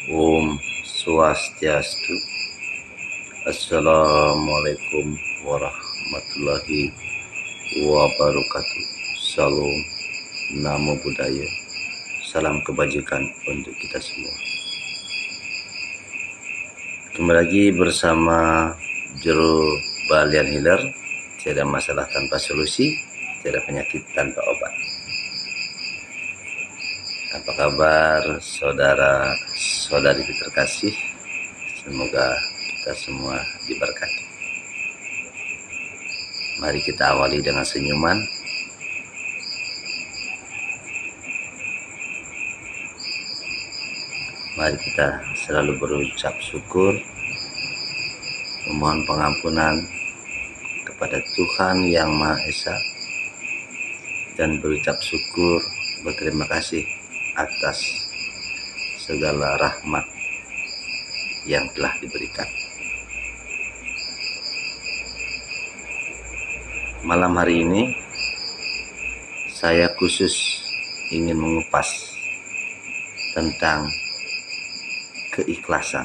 Om Swastiastu. Assalamualaikum warahmatullahi wabarakatuh. Salam, namo buddhaya. Salam kebajikan untuk kita semua. Kembali lagi bersama Jero Balian Healer. Tiada masalah tanpa solusi, tiada penyakit tanpa obat. Apa kabar saudara-saudari terkasih? Semoga kita semua diberkati. Mari kita awali dengan senyuman. Mari kita selalu berucap syukur, memohon pengampunan kepada Tuhan Yang Maha Esa, dan berucap syukur, berterima kasih atas segala rahmat yang telah diberikan. Malam hari ini saya khusus ingin mengupas tentang keikhlasan,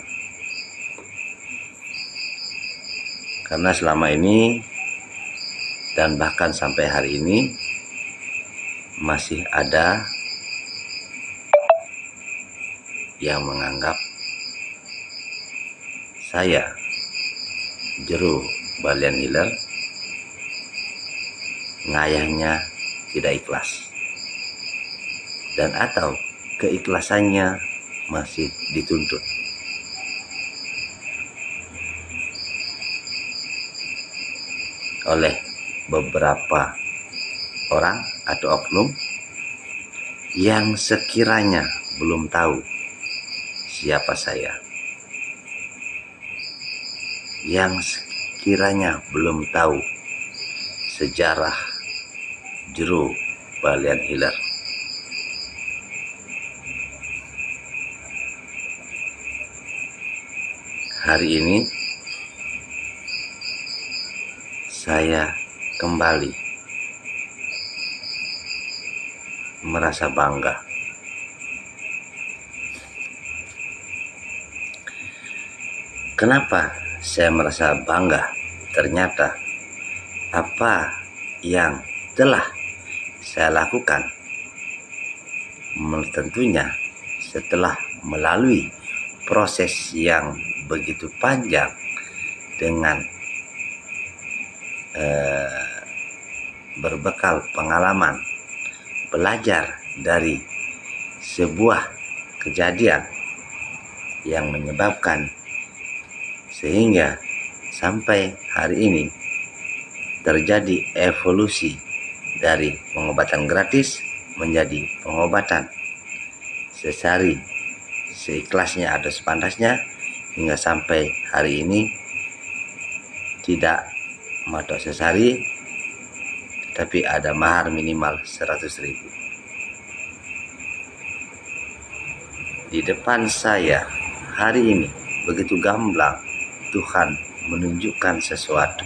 karena selama ini dan bahkan sampai hari ini masih ada yang menganggap saya, Jero Balian Healer, ngayahnya tidak ikhlas, dan atau keikhlasannya masih dituntut. Oleh beberapa orang atau oknum yang sekiranya belum tahu siapa saya, yang sekiranya belum tahu sejarah Jero Balian Healer. Hari ini saya kembali merasa bangga. Kenapa saya merasa bangga? Ternyata apa yang telah saya lakukan, tentunya setelah melalui proses yang begitu panjang dengan berbekal pengalaman, belajar dari sebuah kejadian yang menyebabkan sehingga sampai hari ini terjadi evolusi dari pengobatan gratis menjadi pengobatan sesari, seikhlasnya atau sepantasnya, hingga sampai hari ini tidak matok sesari, tapi ada mahar minimal 100.000. Di depan saya hari ini begitu gamblang Tuhan menunjukkan sesuatu,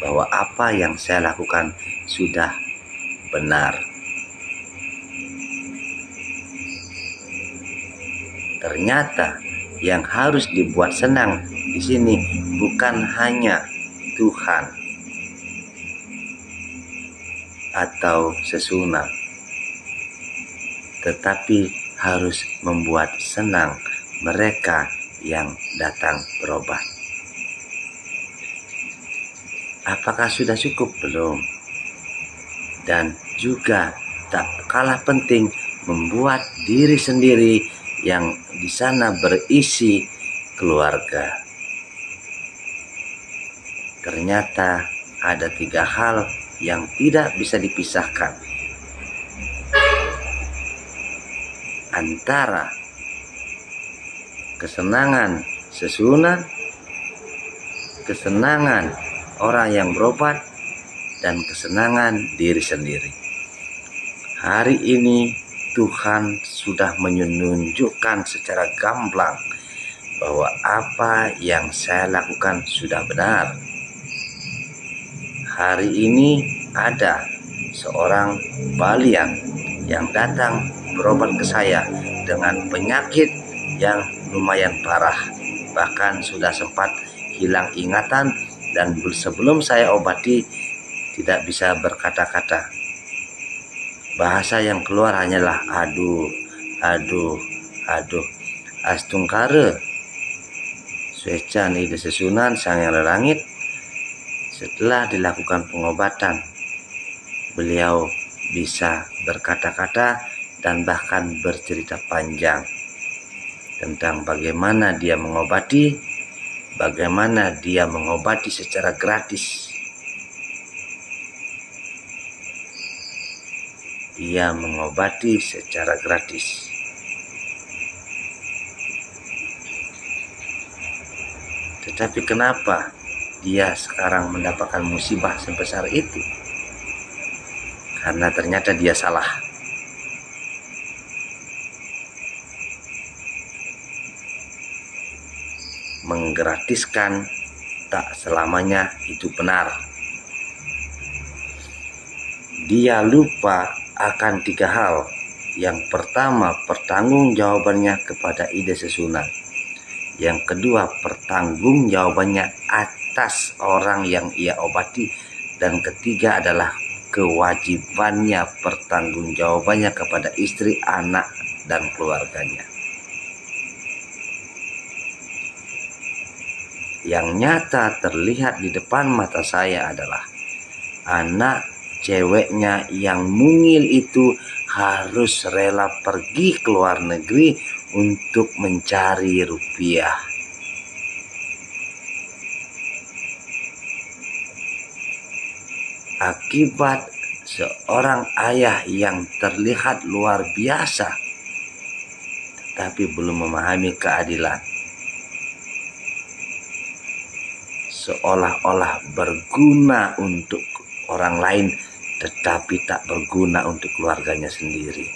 bahwa apa yang saya lakukan sudah benar. Ternyata yang harus dibuat senang di sini bukan hanya Tuhan atau sesunan, tetapi harus membuat senang mereka yang datang berobat. Apakah sudah cukup? Belum. Dan juga tak kalah penting membuat diri sendiri yang di sana berisi keluarga. Ternyata ada 3 hal yang tidak bisa dipisahkan antara kesenangan sesunan, kesenangan orang yang berobat, dan kesenangan diri sendiri. Hari ini Tuhan sudah menunjukkan secara gamblang bahwa apa yang saya lakukan sudah benar. Hari ini ada seorang balian yang datang berobat ke saya dengan penyakit yang lumayan parah, bahkan sudah sempat hilang ingatan, dan sebelum saya obati tidak bisa berkata-kata. Bahasa yang keluar hanyalah aduh, aduh, aduh. Astungkare Suecan ide sesunan sang yang langit. Setelah dilakukan pengobatan, beliau bisa berkata-kata dan bahkan bercerita panjang tentang bagaimana dia mengobati, secara gratis. Dia mengobati secara gratis. Tetapi kenapa dia sekarang mendapatkan musibah sebesar itu? Karena ternyata dia salah. Menggratiskan tak selamanya itu benar. Dia lupa akan 3 hal. Yang pertama, pertanggungjawabannya kepada ide sesunan. Yang kedua, pertanggungjawabannya atas orang yang ia obati. Dan ketiga adalah kewajibannya, pertanggungjawabannya kepada istri, anak, dan keluarganya. Yang nyata terlihat di depan mata saya adalah anak ceweknya yang mungil itu harus rela pergi ke luar negeri untuk mencari rupiah. Akibat seorang ayah yang terlihat luar biasa, tetapi belum memahami keadilan. Seolah-olah berguna untuk orang lain, tetapi tak berguna untuk keluarganya sendiri.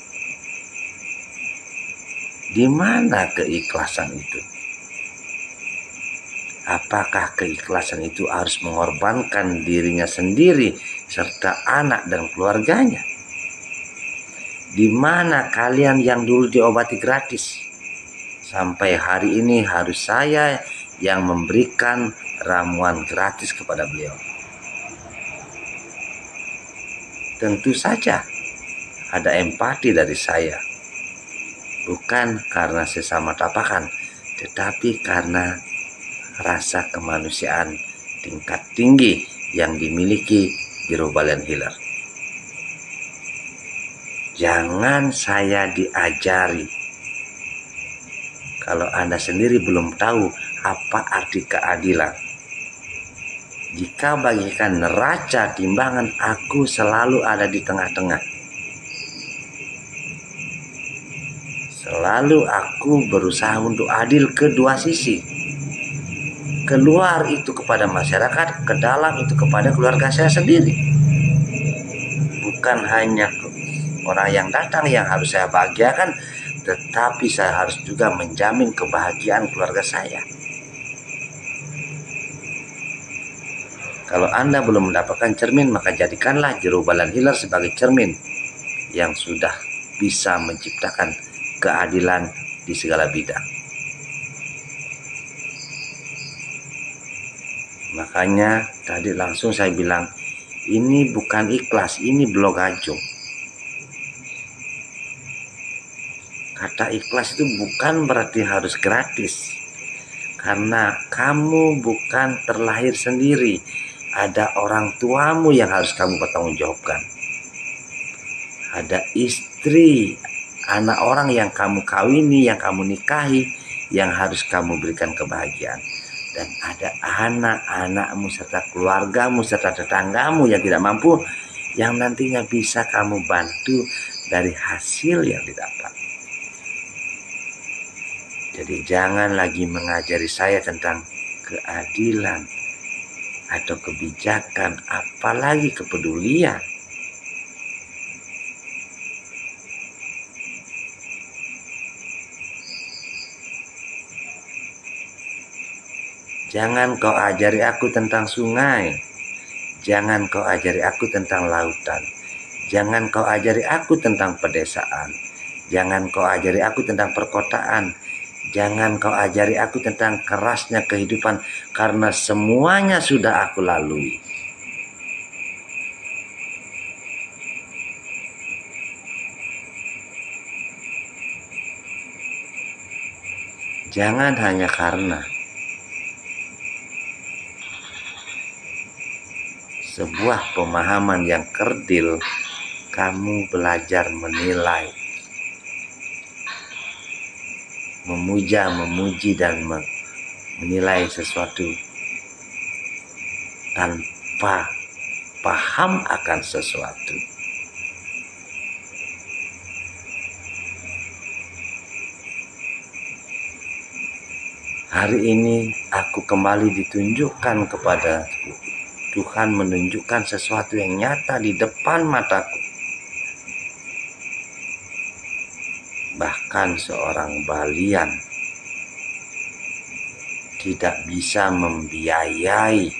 Di mana keikhlasan itu? Apakah keikhlasan itu harus mengorbankan dirinya sendiri serta anak dan keluarganya? Di mana kalian yang dulu diobati gratis? Sampai hari ini harus saya yang memberikan ramuan gratis kepada beliau. Tentu saja ada empati dari saya. Bukan karena sesama tapakan, tetapi karena rasa kemanusiaan tingkat tinggi yang dimiliki Jero Balian Hiler. Jangan saya diajari. Kalau Anda sendiri belum tahu apa arti keadilan. Jika bagikan neraca timbangan, aku selalu ada di tengah-tengah. Selalu aku berusaha untuk adil kedua sisi. Keluar itu kepada masyarakat, ke dalam itu kepada keluarga saya sendiri. Bukan hanya orang yang datang yang harus saya bahagiakan, tetapi saya harus juga menjamin kebahagiaan keluarga saya. Kalau Anda belum mendapatkan cermin, maka jadikanlah Jero Balian Hiler sebagai cermin yang sudah bisa menciptakan keadilan di segala bidang. Makanya tadi langsung saya bilang, ini bukan ikhlas, ini blok gajung. Kata ikhlas itu bukan berarti harus gratis. Karena kamu bukan terlahir sendiri. Ada orang tuamu yang harus kamu bertanggungjawabkan. Ada istri, anak orang yang kamu kawini, yang kamu nikahi, yang harus kamu berikan kebahagiaan. Dan ada anak-anakmu serta keluargamu serta tetanggamu yang tidak mampu, yang nantinya bisa kamu bantu dari hasil yang didapat. Jadi jangan lagi mengajari saya tentang keadilan atau kebijakan, apalagi kepedulian. Jangan kau ajari aku tentang sungai. Jangan kau ajari aku tentang lautan. Jangan kau ajari aku tentang pedesaan. Jangan kau ajari aku tentang perkotaan. Jangan kau ajari aku tentang kerasnya kehidupan, karena semuanya sudah aku lalui. Jangan hanya karena sebuah pemahaman yang kerdil, kamu belajar menilai, memuja, memuji, dan menilai sesuatu tanpa paham akan sesuatu. Hari ini aku kembali ditunjukkan kepada Tuhan, menunjukkan sesuatu yang nyata di depan mataku. Bahkan seorang balian tidak bisa membiayai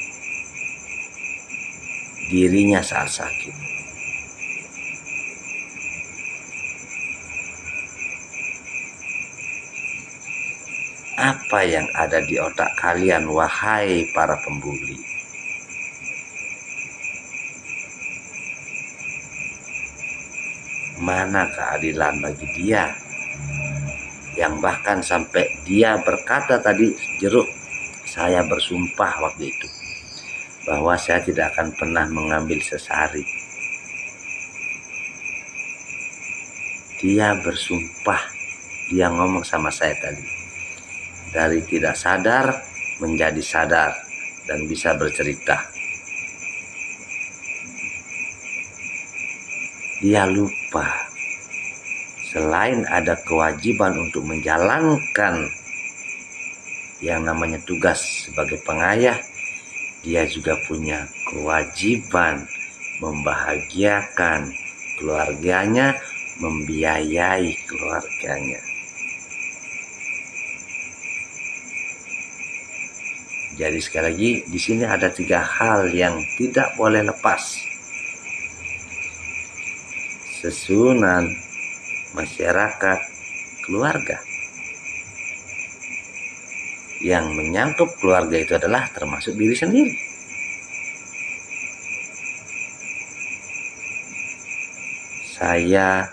dirinya saat sakit. Apa yang ada di otak kalian, wahai para pembuli? Mana keadilan bagi dia yang bahkan sampai dia berkata tadi, jeruk, saya bersumpah waktu itu bahwa saya tidak akan pernah mengambil sesari. Dia bersumpah, dia ngomong sama saya tadi, dari tidak sadar menjadi sadar dan bisa bercerita. Dia lupa, selain ada kewajiban untuk menjalankan yang namanya tugas sebagai pengayah, dia juga punya kewajiban membahagiakan keluarganya, membiayai keluarganya. Jadi sekali lagi, di sini ada 3 hal yang tidak boleh lepas: susunan, masyarakat, keluarga. Yang menyangkut keluarga itu adalah termasuk diri sendiri. Saya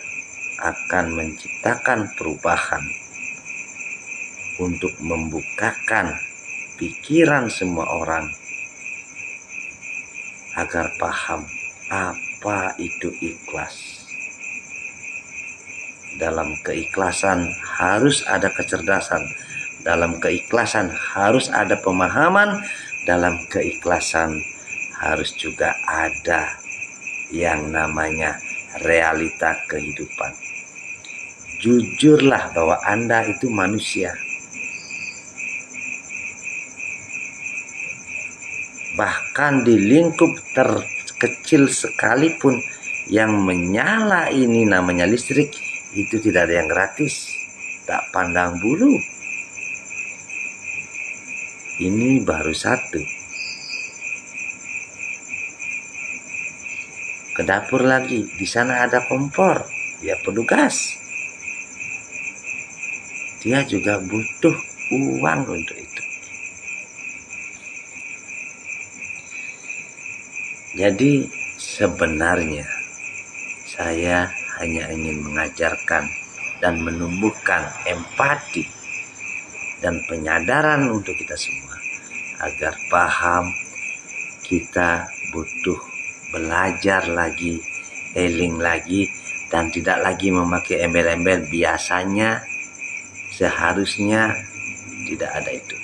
akan menciptakan perubahan untuk membukakan pikiran semua orang agar paham apa itu ikhlas. Dalam keikhlasan harus ada kecerdasan, dalam keikhlasan harus ada pemahaman, dalam keikhlasan harus juga ada yang namanya realita kehidupan. Jujurlah bahwa Anda itu manusia. Bahkan di lingkup terkecil sekalipun yang menyala ini namanya listrik, itu tidak ada yang gratis, tak pandang bulu. Ini baru satu. Ke dapur lagi, di sana ada kompor, dia perlu gas. Dia juga butuh uang untuk itu. Jadi sebenarnya saya hanya ingin mengajarkan dan menumbuhkan empati dan penyadaran untuk kita semua, agar paham kita butuh belajar lagi, healing lagi, dan tidak lagi memakai embel-embel. Biasanya seharusnya tidak ada itu,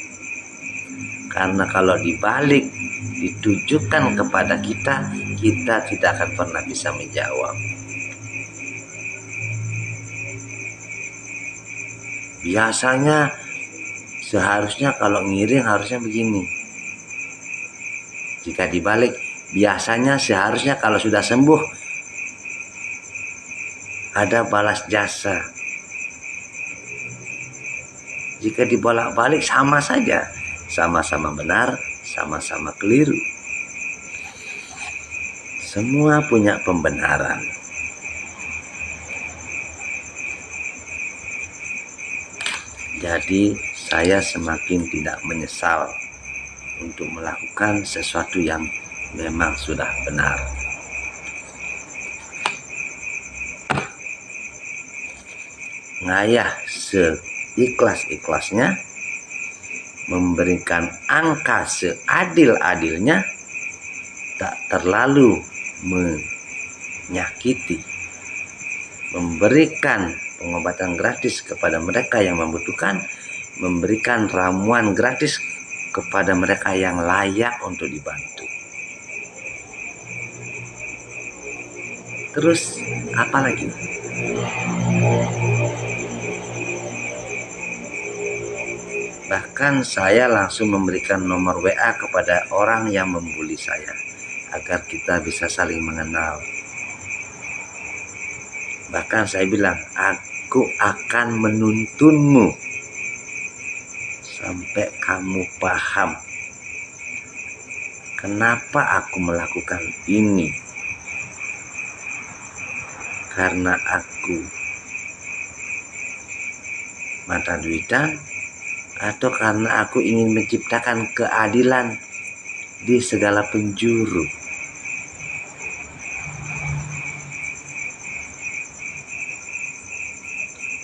karena kalau dibalik ditujukan kepada kita, kita tidak akan pernah bisa menjawab. Biasanya seharusnya kalau ngiring harusnya begini. Jika dibalik, biasanya seharusnya kalau sudah sembuh ada balas jasa. Jika dibolak-balik sama saja, sama-sama benar, sama-sama keliru. Semua punya pembenaran. Jadi saya semakin tidak menyesal untuk melakukan sesuatu yang memang sudah benar. Ngayah seikhlas-ikhlasnya, memberikan angka seadil-adilnya, tak terlalu menyakiti, memberikan pengobatan gratis kepada mereka yang membutuhkan, memberikan ramuan gratis kepada mereka yang layak untuk dibantu. Terus apa lagi? Bahkan saya langsung memberikan nomor WA kepada orang yang membuli saya agar kita bisa saling mengenal. Bahkan saya bilang, aku akan menuntunmu sampai kamu paham kenapa aku melakukan ini. Karena aku mata duitan, atau karena aku ingin menciptakan keadilan di segala penjuru.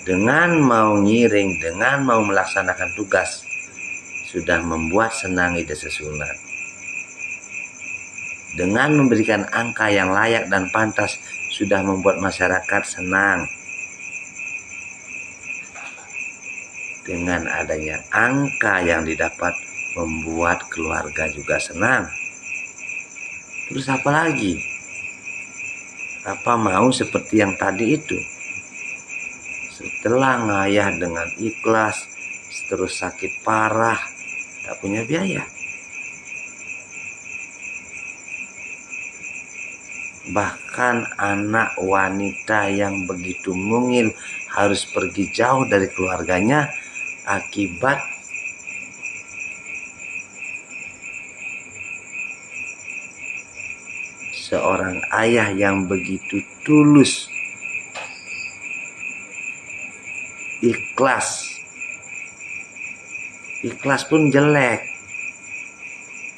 Dengan mau ngiring, dengan mau melaksanakan tugas, sudah membuat senang ide sesunan. Dengan memberikan angka yang layak dan pantas, sudah membuat masyarakat senang. Dengan adanya angka yang didapat, membuat keluarga juga senang. Terus apa lagi? Apa mau seperti yang tadi itu? Setelah ngayah dengan ikhlas, terus sakit parah, tak punya biaya. Bahkan anak wanita yang begitu mungil harus pergi jauh dari keluarganya akibat seorang ayah yang begitu tulus, ikhlas. Ikhlas pun jelek.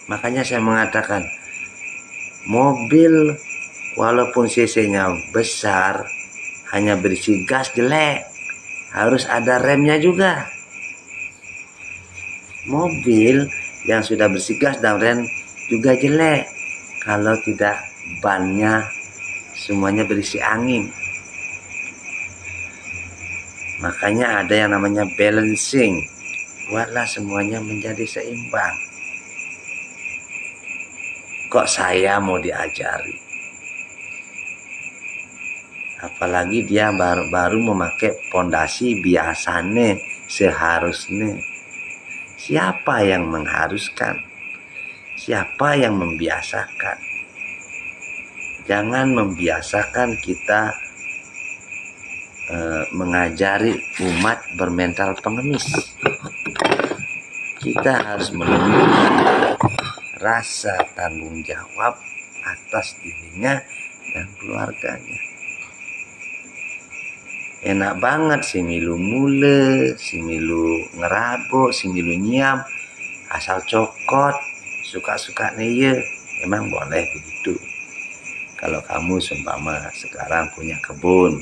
Makanya saya mengatakan, mobil walaupun cc-nya besar, hanya berisi gas jelek. Harus ada remnya juga. Mobil yang sudah bersih gas dan rem juga jelek kalau tidak bannya semuanya berisi angin. Makanya ada yang namanya balancing. Buatlah semuanya menjadi seimbang. Kok saya mau diajari? Apalagi dia baru memakai pondasi biasane, seharusnya. Siapa yang mengharuskan? Siapa yang membiasakan? Jangan membiasakan kita mengajari umat bermental pengemis. Kita harus menunjukkan rasa tanggung jawab atas dirinya dan keluarganya. Enak banget si milu mule, si milu ngerabuk, si milu nyiam, asal cokot, suka-suka neye, emang boleh begitu. Kalau kamu seumpama sekarang punya kebun,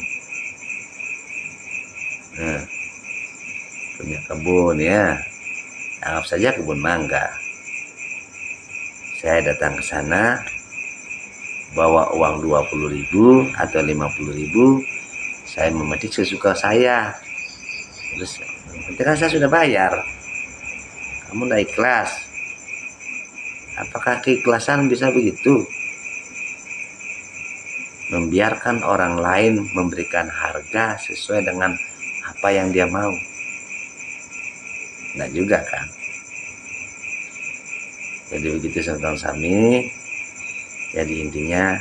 punya kebun ya, anggap saja kebun mangga. Saya datang ke sana, bawa uang 20.000 atau 50.000, saya memetik sesuka saya. Terus, nanti kan saya sudah bayar. Kamu tidak ikhlas. Apakah keikhlasan bisa begitu? Membiarkan orang lain memberikan harga sesuai dengan apa yang dia mau. Nah juga kan. Jadi begitu Sultan Sami. Jadi intinya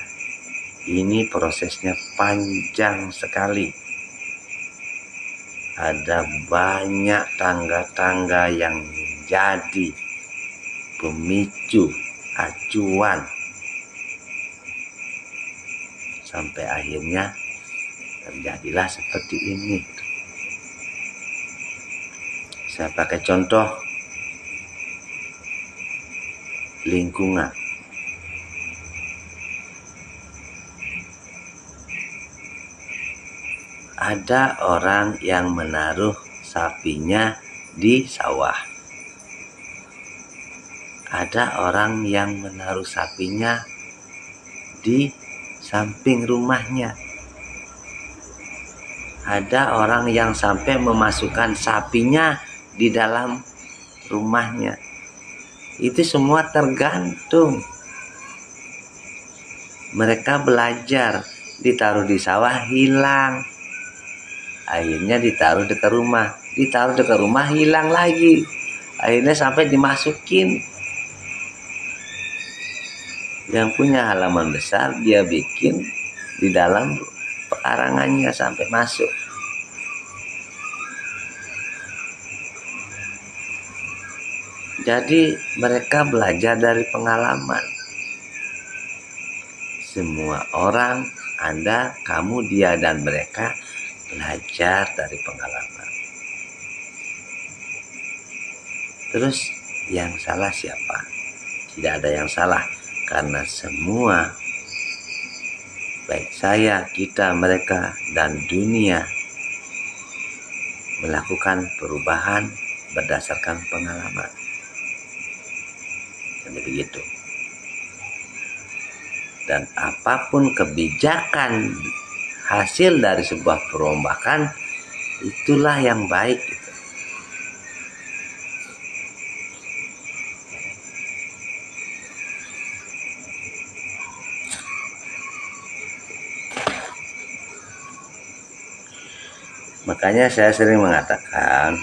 ini prosesnya panjang sekali. Ada banyak tangga-tangga yang menjadi pemicu, acuan. Sampai akhirnya terjadilah seperti ini. Saya pakai contoh lingkungan. Ada orang yang menaruh sapinya di sawah. Ada orang yang menaruh sapinya di samping rumahnya. Ada orang yang sampai memasukkan sapinya di dalam rumahnya. Itu semua tergantung. Mereka belajar, ditaruh di sawah hilang. Akhirnya ditaruh dekat rumah hilang lagi. Akhirnya sampai dimasukin. Yang punya halaman besar dia bikin di dalam pekarangannya sampai masuk. Jadi mereka belajar dari pengalaman. Semua orang, Anda, kamu, dia, dan mereka belajar dari pengalaman. Terus yang salah siapa? Tidak ada yang salah, karena semua, baik saya, kita, mereka, dan dunia melakukan perubahan berdasarkan pengalaman. Jadi begitu. Dan apapun kebijakan hasil dari sebuah perombakan, itulah yang baik. Makanya saya sering mengatakan,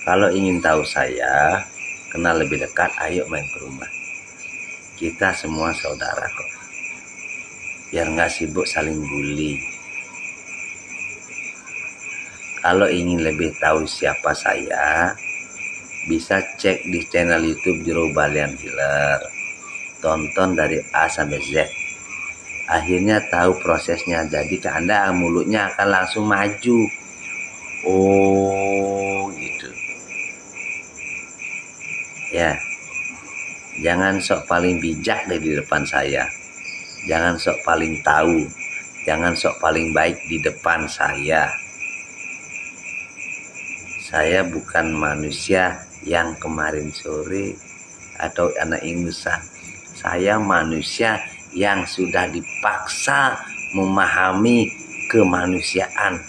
kalau ingin tahu saya, kenal lebih dekat, ayo main ke rumah. Kita semua saudara kok. Biar nggak sibuk saling bully. Kalau ingin lebih tahu siapa saya, bisa cek di channel YouTube Jero Balian Healer. Tonton dari A sampai Z. Akhirnya tahu prosesnya. Jadi ke Anda mulutnya akan langsung maju. Oh, gitu. Ya. Jangan sok paling bijak di depan saya. Jangan sok paling tahu. Jangan sok paling baik di depan saya. Saya bukan manusia yang kemarin sore atau anak ingusan. Saya manusia yang sudah dipaksa memahami kemanusiaan.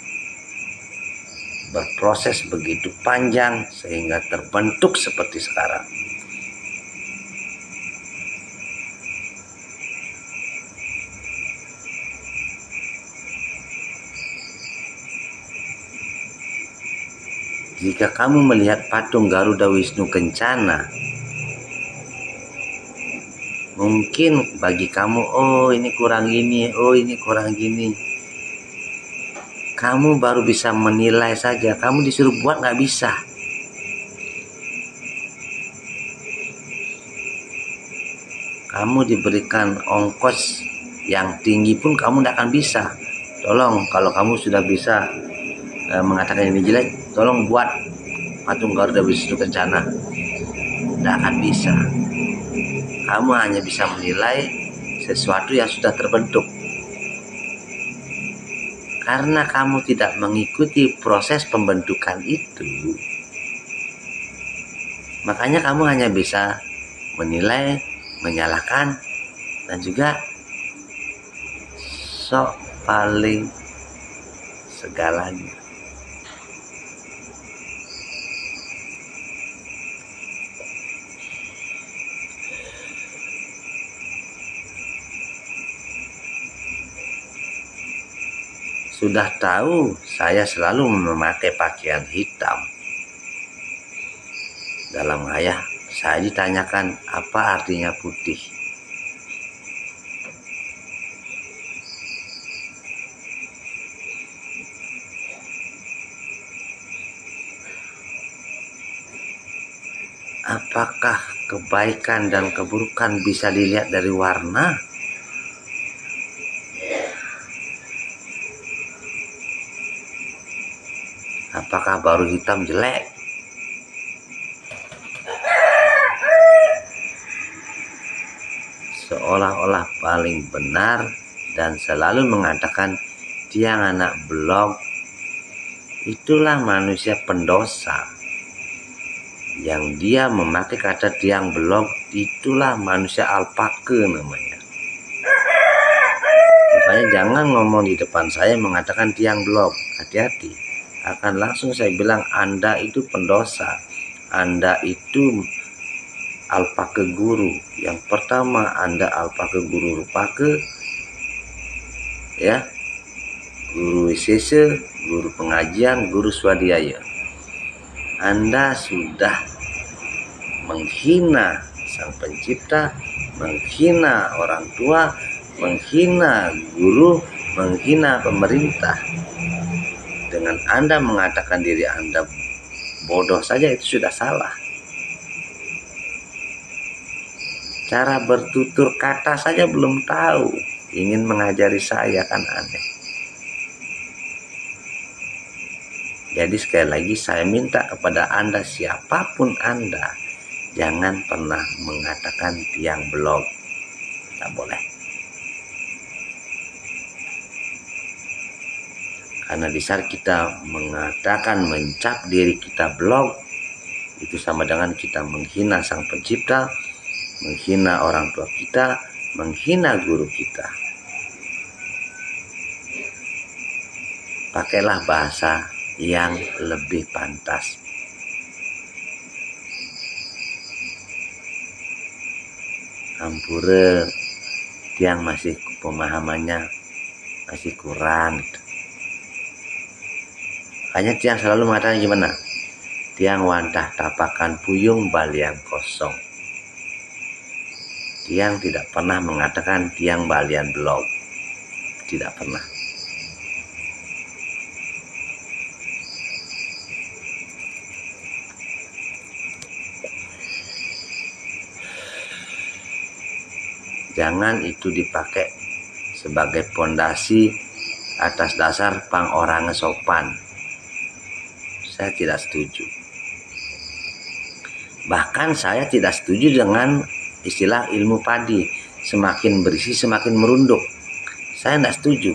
Berproses begitu panjang sehingga terbentuk seperti sekarang. Jika kamu melihat patung Garuda Wisnu Kencana, mungkin bagi kamu, oh ini kurang ini, oh ini kurang gini. Kamu baru bisa menilai saja, kamu disuruh buat nggak bisa. Kamu diberikan ongkos yang tinggi pun kamu tidak akan bisa. Tolong, kalau kamu sudah bisa mengatakan ini jelek, tolong buat patung Garuda Wisnu Kencana. Tidak akan bisa. Kamu hanya bisa menilai sesuatu yang sudah terbentuk. Karena kamu tidak mengikuti proses pembentukan itu, makanya kamu hanya bisa menilai, menyalahkan, dan juga sok paling segalanya. Sudah tahu saya selalu memakai pakaian hitam. Dalam ayah saya ditanyakan apa artinya putih. Apakah kebaikan dan keburukan bisa dilihat dari warna? Apakah baru hitam jelek? seolah-olah paling benar dan selalu mengatakan dia anak blog, itulah manusia pendosa. Yang dia memakai kata tiang blog, itulah manusia alpaka namanya. Makanya jangan ngomong di depan saya mengatakan tiang blog, hati-hati. Akan langsung saya bilang Anda itu pendosa, Anda itu alpaka guru. Yang pertama Anda alpaka guru rupake, ya, guru wisese, guru pengajian, guru swadhyaya. Anda sudah menghina Sang Pencipta, menghina orang tua, menghina guru, menghina pemerintah. Dengan Anda mengatakan diri Anda bodoh saja itu sudah salah. Cara bertutur kata saja belum tahu, ingin mengajari saya, kan aneh. Jadi sekali lagi saya minta kepada Anda, siapapun Anda, jangan pernah mengatakan tiang blog. Tak boleh. Karena di saat kita mengatakan, mencap diri kita blog, itu sama dengan kita menghina Sang Pencipta, menghina orang tua kita, menghina guru kita. Pakailah bahasa yang lebih pantas. Hampura tiang masih pemahamannya masih kurang. Makanya tiang selalu mengatakan gimana? Tiang wantah tapakan puyung balian kosong. Tiang tidak pernah mengatakan tiang balian blog. Tidak pernah. Jangan itu dipakai sebagai pondasi atas dasar pang-orang sopan. Saya tidak setuju. Bahkan saya tidak setuju dengan istilah ilmu padi, semakin berisi semakin merunduk. Saya tidak setuju.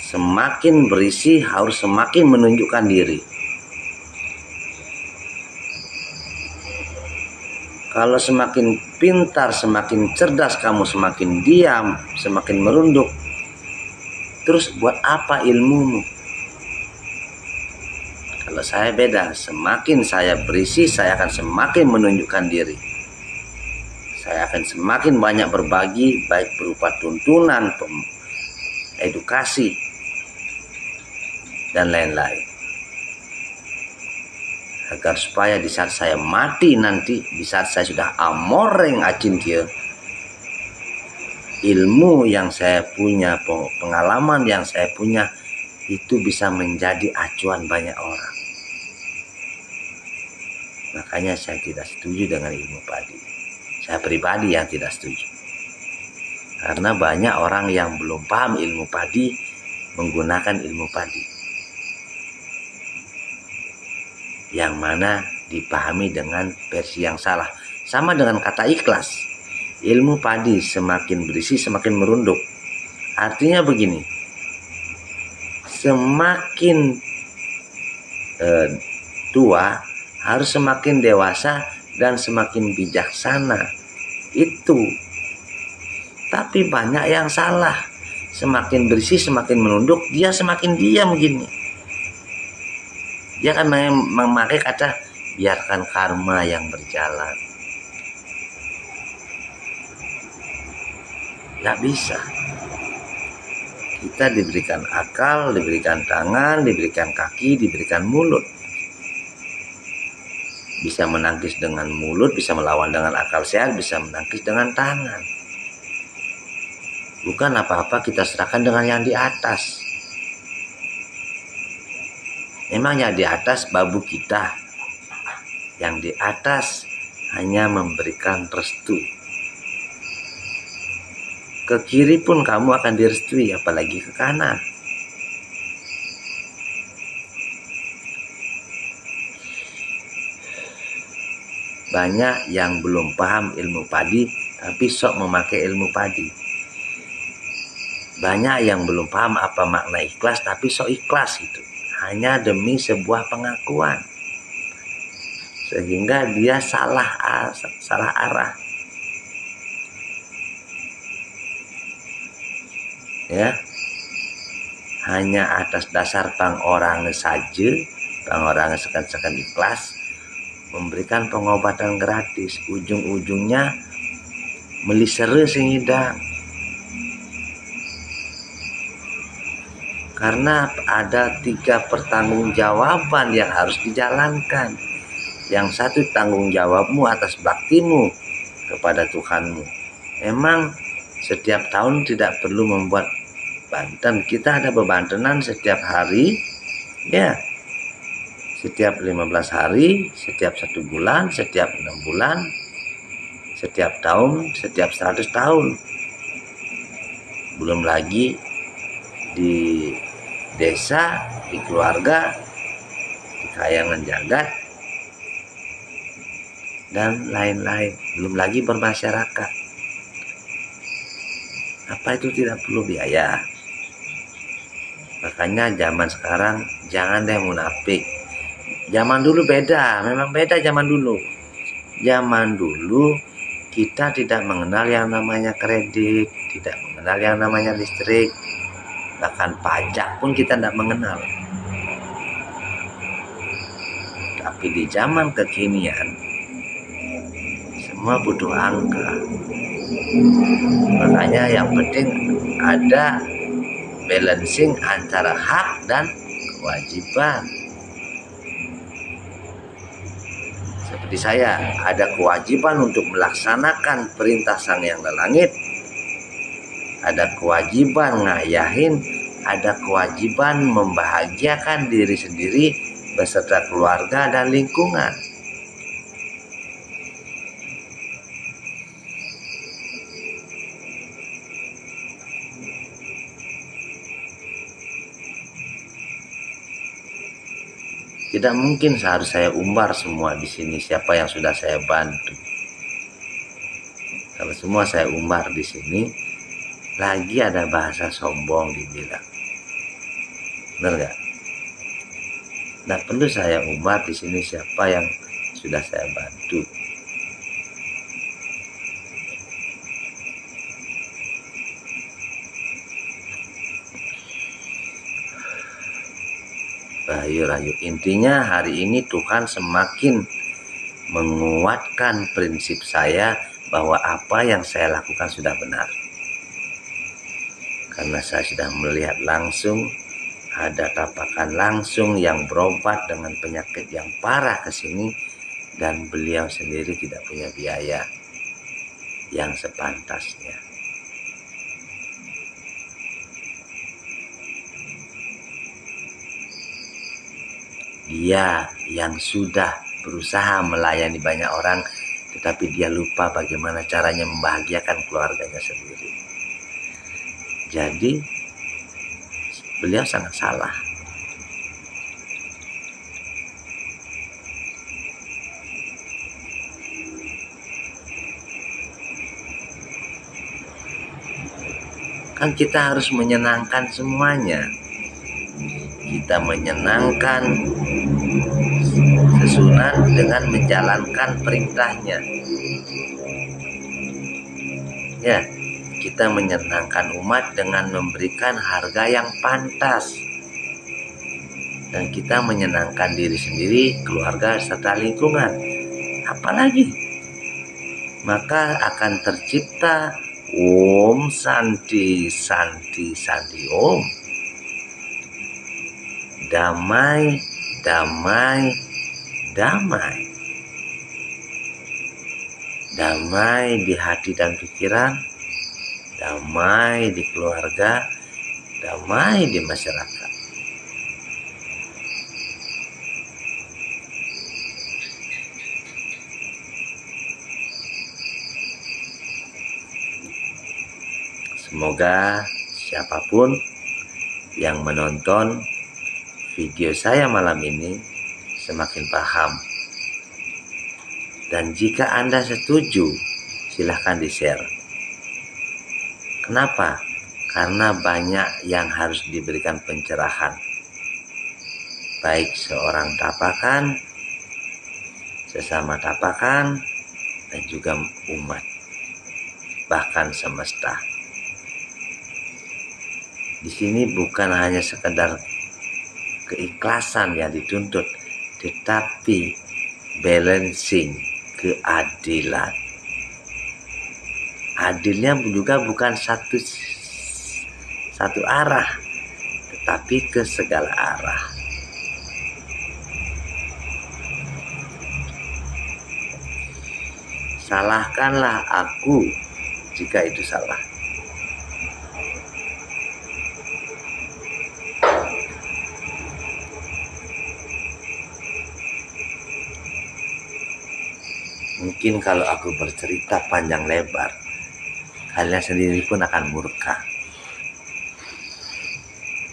Semakin berisi harus semakin menunjukkan diri. Kalau semakin pintar, semakin cerdas kamu, semakin diam, semakin merunduk, terus buat apa ilmumu? Kalau saya beda, semakin saya berisi, saya akan semakin menunjukkan diri. Saya akan semakin banyak berbagi, baik berupa tuntunan, edukasi, dan lain-lain. Agar supaya di saat saya mati nanti, di saat saya sudah amoreng acintia, ilmu yang saya punya, pengalaman yang saya punya, itu bisa menjadi acuan banyak orang. Makanya saya tidak setuju dengan ilmu padi. Saya pribadi yang tidak setuju. Karena banyak orang yang belum paham ilmu padi menggunakan ilmu padi, yang mana dipahami dengan versi yang salah. Sama dengan kata ikhlas. Ilmu padi semakin berisi semakin merunduk. Artinya begini, semakin tua harus semakin dewasa dan semakin bijaksana. Itu. Tapi banyak yang salah. Semakin berisi semakin menunduk, dia semakin diam gini. Dia akan memakai kata biarkan karma yang berjalan. Gak bisa. Kita diberikan akal, diberikan tangan, diberikan kaki, diberikan mulut. Bisa menangkis dengan mulut, bisa melawan dengan akal sehat, bisa menangkis dengan tangan. Bukan apa-apa kita serahkan dengan yang di atas. Memangnya di atas babu kita. Yang di atas hanya memberikan restu. Ke kiri pun kamu akan direstui, apalagi ke kanan. Banyak yang belum paham ilmu padi tapi sok memakai ilmu padi. Banyak yang belum paham apa makna ikhlas tapi sok ikhlas itu hanya demi sebuah pengakuan, sehingga dia salah arah. Ya, hanya atas dasar pangorang saja, pangorang sekan ikhlas memberikan pengobatan gratis, ujung-ujungnya melisere sing hidang. Karena ada 3 pertanggungjawaban yang harus dijalankan. Yang satu tanggung jawabmu atas baktimu kepada Tuhanmu. Memang setiap tahun tidak perlu membuat banten. Kita ada bebantenan setiap hari, ya. Setiap 15 hari, setiap 1 bulan, setiap 6 bulan, setiap tahun, setiap 100 tahun. Belum lagi di desa, di keluarga, di kayangan jagat, dan lain-lain. Belum lagi bermasyarakat. Apa itu tidak perlu biaya? Makanya zaman sekarang jangan deh munafik. Zaman dulu beda, memang beda zaman dulu. Zaman dulu kita tidak mengenal yang namanya kredit, tidak mengenal yang namanya listrik, bahkan pajak pun kita tidak mengenal. Tapi di zaman kekinian semua butuh angka. Makanya yang penting ada balancing antara hak dan kewajiban. Seperti saya, ada kewajiban untuk melaksanakan perintah Sang Yang Langit, ada kewajiban ngayahin, ada kewajiban membahagiakan diri sendiri beserta keluarga dan lingkungan. Tidak mungkin seharus saya umbar semua di sini siapa yang sudah saya bantu. Kalau semua saya umbar di sini, lagi ada bahasa sombong dibilang. Benar nggak? Nggak perlu saya umbar di sini siapa yang sudah saya bantu. Rayu-rayu. Intinya hari ini Tuhan semakin menguatkan prinsip saya bahwa apa yang saya lakukan sudah benar. Karena saya sudah melihat langsung, ada tapakan langsung yang berobat dengan penyakit yang parah ke sini, dan beliau sendiri tidak punya biaya yang sepantasnya. Dia yang sudah berusaha melayani banyak orang, tetapi dia lupa bagaimana caranya membahagiakan keluarganya sendiri. Jadi, beliau sangat salah. Kan kita harus menyenangkan semuanya. Kita menyenangkan Sunan dengan menjalankan perintahnya. Ya, kita menyenangkan umat dengan memberikan harga yang pantas. Dan kita menyenangkan diri sendiri, keluarga, serta lingkungan. Apalagi? Maka akan tercipta Om Santi Santi Santi Om. Damai, damai, damai. Damai di hati dan pikiran, damai di keluarga, damai di masyarakat. Semoga siapapun yang menonton video saya malam ini semakin paham Dan jika Anda setuju, silahkan di-share. Kenapa? Karena banyak yang harus diberikan pencerahan. Baik seorang tapakan, sesama tapakan, dan juga umat, bahkan semesta. Di sini bukan hanya sekedar keikhlasan yang dituntut, tetapi balancing, keadilan. Adilnya juga bukan satu arah, tetapi ke segala arah. Salahkanlah aku jika itu salah. Mungkin kalau aku bercerita panjang lebar, kalian sendiri pun akan murka.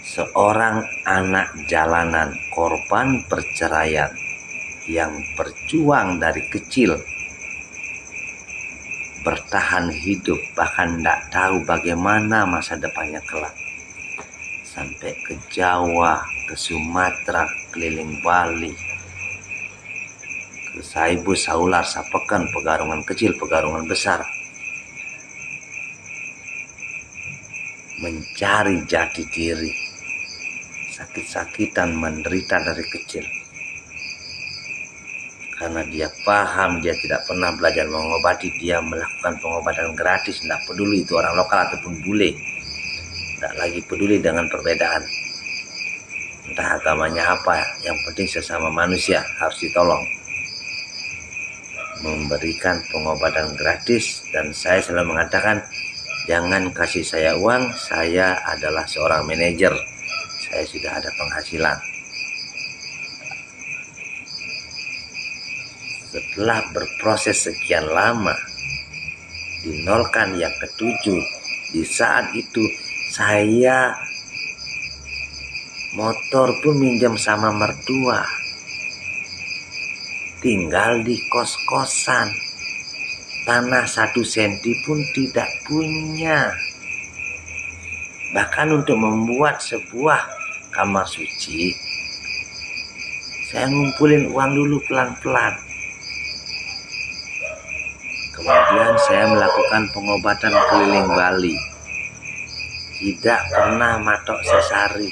Seorang anak jalanan korban perceraian yang berjuang dari kecil, bertahan hidup, bahkan tidak tahu bagaimana masa depannya kelak. Sampai ke Jawa, ke Sumatera, keliling Bali, ke Saibu, Saular, Sapekan, pegarungan kecil, pegarungan besar, mencari jati diri, sakit-sakitan, menderita dari kecil. Karena dia paham, dia tidak pernah belajar mengobati, dia melakukan pengobatan gratis, tidak peduli itu orang lokal ataupun bule, tidak lagi peduli dengan perbedaan, entah agamanya apa, yang penting sesama manusia harus ditolong. Memberikan pengobatan gratis, dan saya selalu mengatakan, jangan kasih saya uang, saya adalah seorang manajer, saya sudah ada penghasilan. Setelah berproses sekian lama, dinolkan yang ketujuh, di saat itu saya motor pun minjam sama mertua, tinggal di kos-kosan, tanah 1 senti pun tidak punya. Bahkan untuk membuat sebuah kamar suci, saya ngumpulin uang dulu pelan-pelan. Kemudian saya melakukan pengobatan keliling Bali, tidak pernah matok sesari.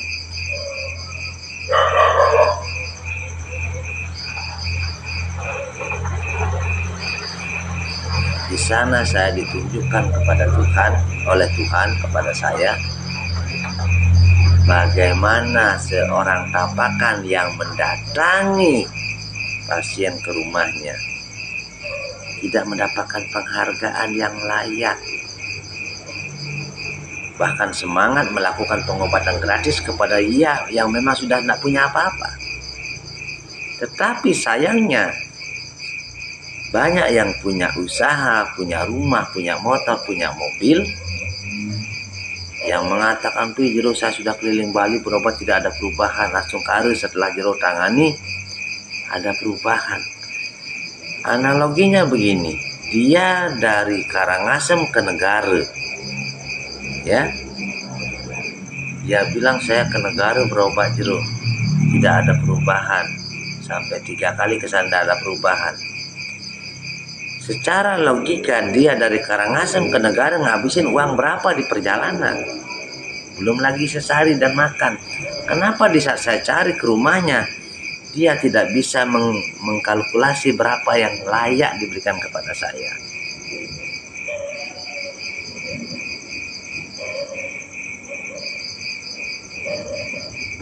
Di sana saya ditunjukkan oleh Tuhan kepada saya, bagaimana seorang tapakan yang mendatangi pasien ke rumahnya tidak mendapatkan penghargaan yang layak, bahkan semangat melakukan pengobatan gratis kepada ia yang memang sudah tidak punya apa-apa. Tetapi sayangnya banyak yang punya usaha, punya rumah, punya motor, punya mobil, yang mengatakan, "Pi, jero saya sudah keliling Bali berobat tidak ada perubahan." Langsung kare setelah jero tangani ada perubahan. Analoginya begini, dia dari Karangasem ke Negara, ya, dia bilang saya ke Negara berobat jero tidak ada perubahan, sampai 3 kali kesana tidak ada perubahan. Secara logika dia dari Karangasem ke Negara ngabisin uang berapa di perjalanan, belum lagi sesari dan makan. Kenapa di saat saya cari ke rumahnya, dia tidak bisa mengkalkulasi berapa yang layak diberikan kepada saya?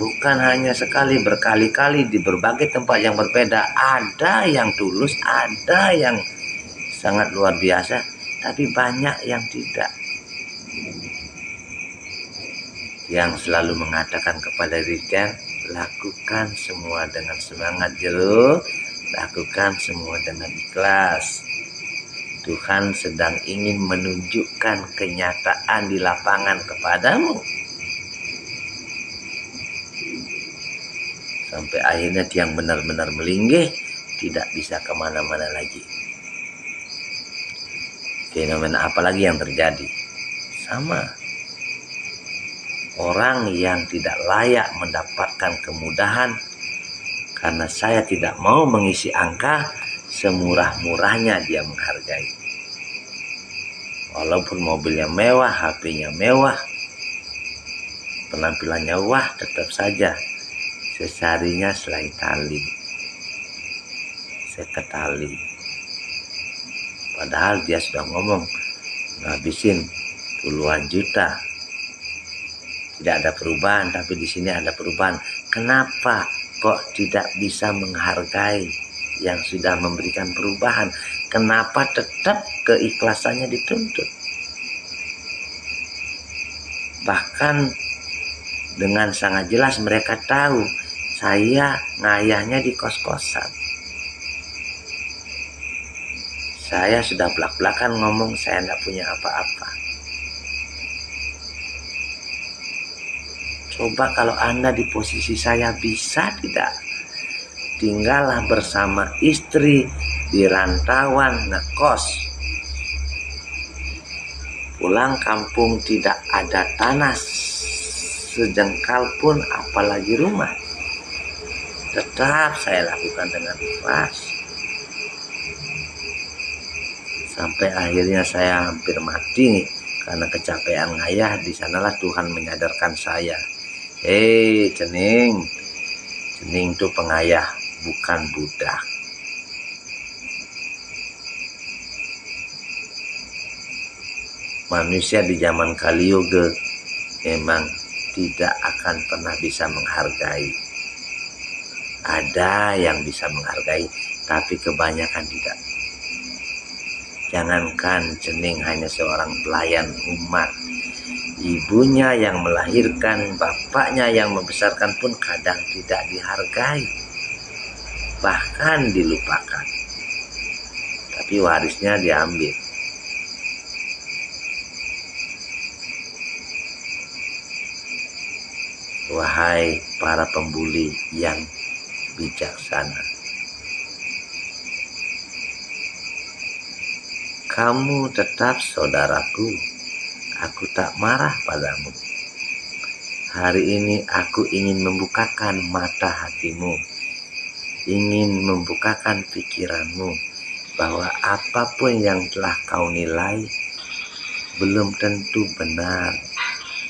Bukan hanya sekali, berkali-kali di berbagai tempat yang berbeda. Ada yang tulus, ada yang sangat luar biasa, tapi banyak yang tidak. Yang selalu mengatakan kepada dirinya, lakukan semua dengan semangat jero, lakukan semua dengan ikhlas. Tuhan sedang ingin menunjukkan kenyataan di lapangan kepadamu. Sampai akhirnya tiang benar-benar melinggih, tidak bisa kemana-mana lagi. Fenomena apa lagi yang terjadi? Sama. Orang yang tidak layak mendapatkan kemudahan karena saya tidak mau mengisi angka, semurah-murahnya dia menghargai. Walaupun mobilnya mewah, HP-nya mewah, penampilannya wah, tetap saja sesarinya selai tali, seket tali. Padahal dia sudah ngomong ngabisin puluhan juta. Tidak ada perubahan, tapi di sini ada perubahan. Kenapa kok tidak bisa menghargai yang sudah memberikan perubahan? Kenapa tetap keikhlasannya dituntut? Bahkan dengan sangat jelas mereka tahu saya ngayahnya di kos-kosan. Saya sudah belak-belakan ngomong saya tidak punya apa-apa. Coba kalau Anda di posisi saya, bisa tidak? Tinggallah bersama istri di rantauan ngekos. Pulang kampung tidak ada tanah sejengkal pun, apalagi rumah. Tetap saya lakukan dengan ikhlas. Sampai akhirnya saya hampir mati nih, karena kecapean ngayah. Di sanalah Tuhan menyadarkan saya. Cening itu pengayah, bukan budak. Manusia di zaman Kali Yuga memang tidak akan pernah bisa menghargai. Ada yang bisa menghargai, tapi kebanyakan tidak. Jangankan Cening hanya seorang pelayan umat, ibunya yang melahirkan, bapaknya yang membesarkan pun kadang tidak dihargai, bahkan dilupakan. Tapi warisnya diambil. Wahai para pembuli yang bijaksana, kamu tetap saudaraku. Aku tak marah padamu. Hari ini aku ingin membukakan mata hatimu, ingin membukakan pikiranmu, bahwa apapun yang telah kau nilai belum tentu benar.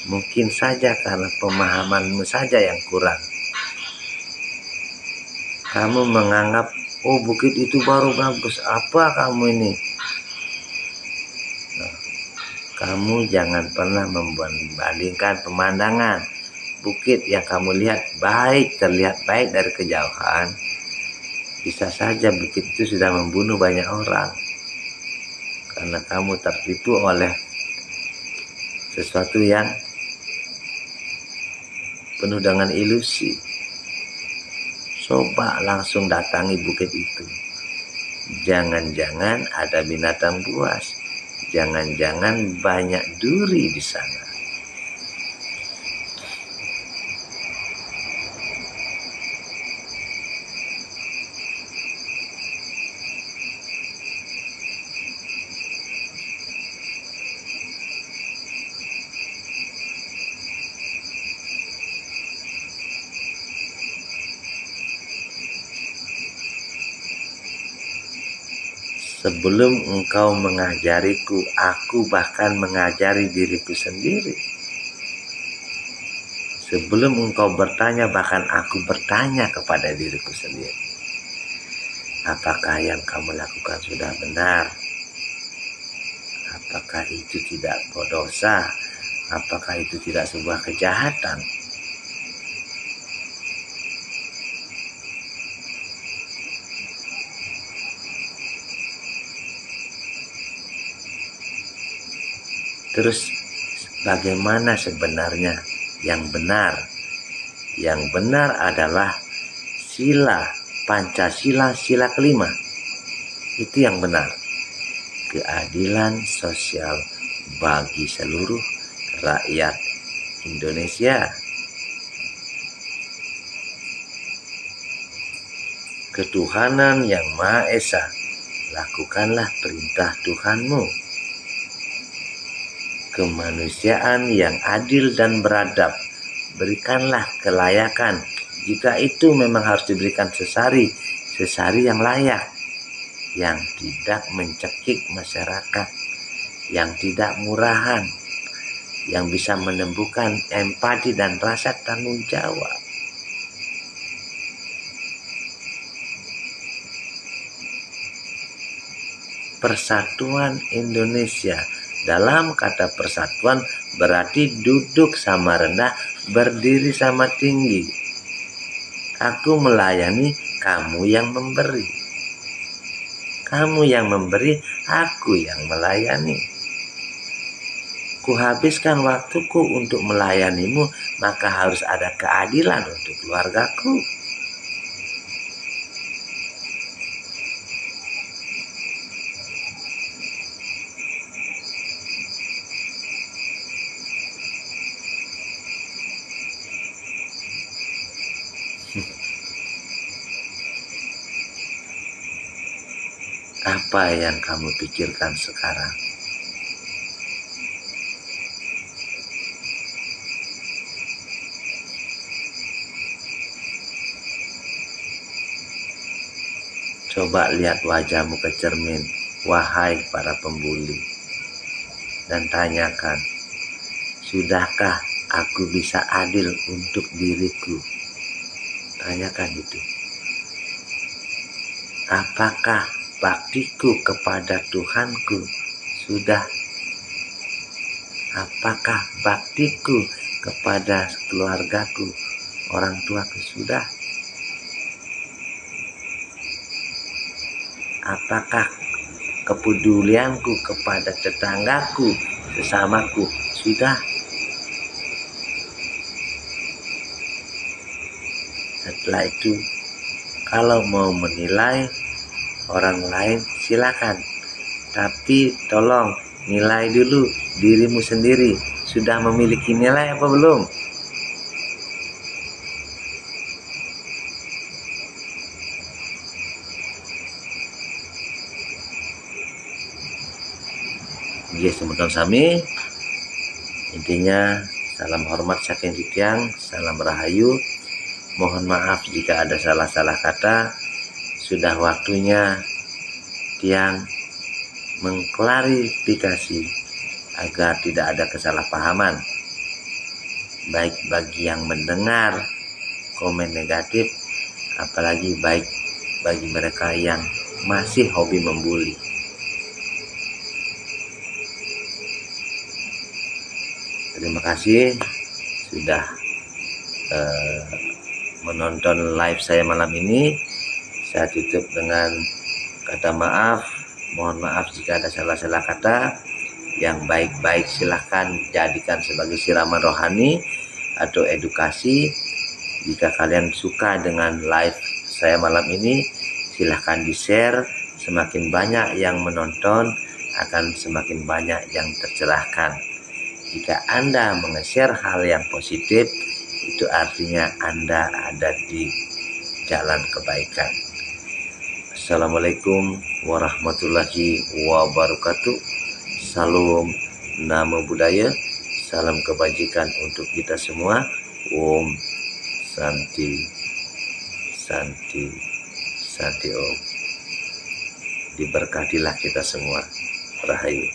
Mungkin saja karena pemahamanmu saja yang kurang. Kamu menganggap, oh bukit itu baru bagus, apa kamu ini? Kamu jangan pernah membandingkan pemandangan. Bukit yang kamu lihat terlihat baik dari kejauhan. Bisa saja bukit itu sudah membunuh banyak orang. Karena kamu tertipu oleh sesuatu yang penuh dengan ilusi. Coba langsung datangi bukit itu. Jangan-jangan ada binatang buas. Jangan-jangan banyak duri di sana. Sebelum engkau mengajariku, aku bahkan mengajari diriku sendiri. Sebelum engkau bertanya, bahkan aku bertanya kepada diriku sendiri. Apakah yang kamu lakukan sudah benar? Apakah itu tidak berdosa? Apakah itu tidak sebuah kejahatan? Terus bagaimana sebenarnya yang benar? Yang benar adalah Pancasila, sila kelima. Itu yang benar. Keadilan sosial bagi seluruh rakyat Indonesia. Ketuhanan yang Maha Esa. Lakukanlah perintah Tuhanmu. kemanusiaan yang adil dan beradab. Berikanlah kelayakan. Jika itu memang harus diberikan sesari yang layak, yang tidak mencekik masyarakat, yang tidak murahan, yang bisa menemukan empati dan rasa tanggung jawab. Persatuan Indonesia. Dalam kata persatuan berarti duduk sama rendah, berdiri sama tinggi. Aku melayani, kamu yang memberi. Kamu yang memberi, aku yang melayani. Kuhabiskan waktuku untuk melayanimu, maka harus ada keadilan untuk keluargaku. Apa yang kamu pikirkan sekarang? Coba lihat wajahmu ke cermin, wahai para pembuli, dan tanyakan, sudahkah aku bisa adil untuk diriku? Tanyakan itu. Apakah baktiku kepada Tuhanku sudah? Apakah baktiku kepada keluargaku, orang tuaku sudah? Apakah kepedulianku kepada tetanggaku, sesamaku sudah? Setelah itu, kalau mau menilai orang lain silakan, tapi tolong nilai dulu dirimu sendiri. Sudah memiliki nilai apa belum? Yes, teman-teman sami. Intinya salam hormat saking titiang, salam rahayu. Mohon maaf jika ada salah-salah kata. Sudah waktunya tiang mengklarifikasi agar tidak ada kesalahpahaman, baik bagi yang mendengar komen negatif, apalagi baik bagi mereka yang masih hobi membuli. Terima kasih sudah menonton live saya malam ini. Saya tutup dengan kata maaf. Mohon maaf jika ada salah-salah kata. Yang baik-baik silahkan jadikan sebagai siraman rohani atau edukasi. Jika kalian suka dengan live saya malam ini, silahkan di-share. Semakin banyak yang menonton, akan semakin banyak yang tercerahkan. Jika Anda menge-share hal yang positif, itu artinya Anda ada di jalan kebaikan. Assalamualaikum warahmatullahi wabarakatuh. Salam Namo Buddhaya. Salam kebajikan untuk kita semua. Om Santi Santi Santi Om. Diberkatilah kita semua. Rahayu.